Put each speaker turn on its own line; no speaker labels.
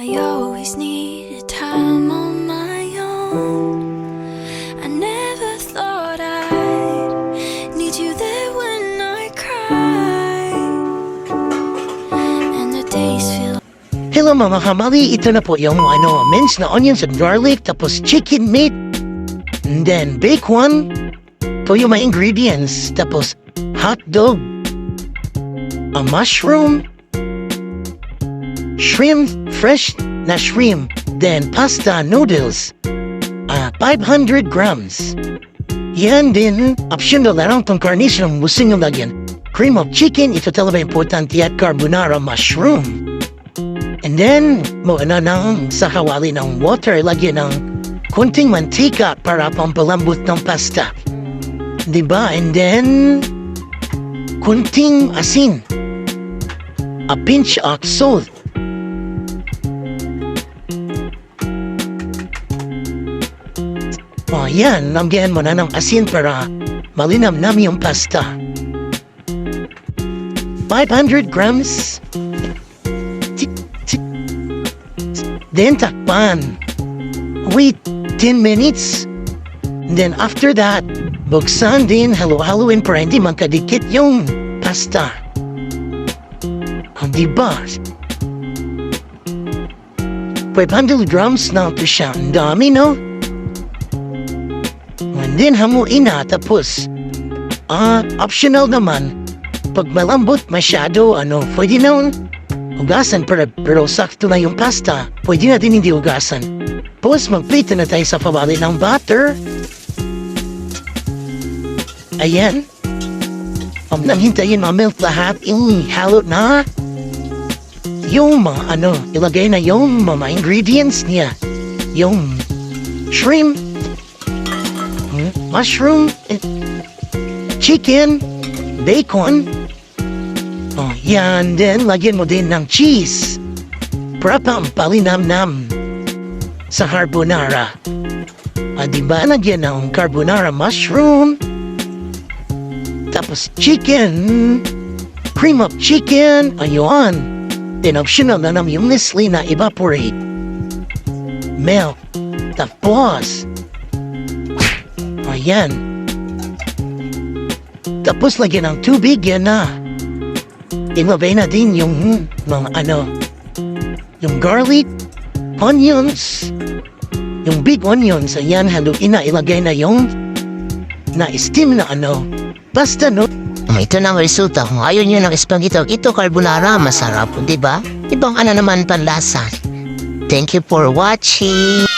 I always needed time on my own. I never thought I'd need you there when I cry. And the days feel.
Hello mga kamali, ito na po yung minced na onions and garlic, tapos chicken meat, and then bacon. Ito yung mga ingredients, tapos hot dog, a mushroom, shrimp, fresh na shrimp, then pasta noodles, 500 grams. Yan din, optional na lang itong garnition, musing yung lagyan. Cream of chicken, ito talaga importante, at carbonara mushroom. And then, sa kawali ng water, lagyan ng kunting mantika para pampalambot ng pasta. Diba? And then, kunting asin. A pinch of salt. O yan, lagyan mo na ng asin para malinamnam yung pasta. 500 grams. Then takpan. Wait 10 minutes. Then after that, buksan din, halo-haloin para hindi magkadikit yung pasta. Diba? 500 grams na ito siya. Ang dami, no? And then hamuin na, tapos optional naman, pag malambot masyado, pwede na ugasan, pero sakto na yung pasta, pwede na din hindi ugasan. Tapos magprito na tayo sa pabali ng butter. Ayan. Nang hintayin ma-melt lahat, halo na yung mga ilagay na yung mga ingredients niya. Yung shrimp, mushroom, chicken, bacon. Oh, yan. Then, lagyan mo din ng cheese para pampalinamnam sa carbonara. Diba, lagyan ng carbonara mushroom, tapos chicken, cream of chicken, ayun. Then, optional na naman yung Nestle na evaporate milk. Tapos, ayan. Tapos, lagyan ng tubig, yan na. Ilagay na din yung mga yung garlic, onions, yung big onions, ayan, haluin na, ilagay na yung na-steam na pasta, no?
Ito na ang resulta. Kung ayaw nyo ng spaghetti, ito carbonara, masarap, di ba? Ibang naman panlasa. Thank you for watching.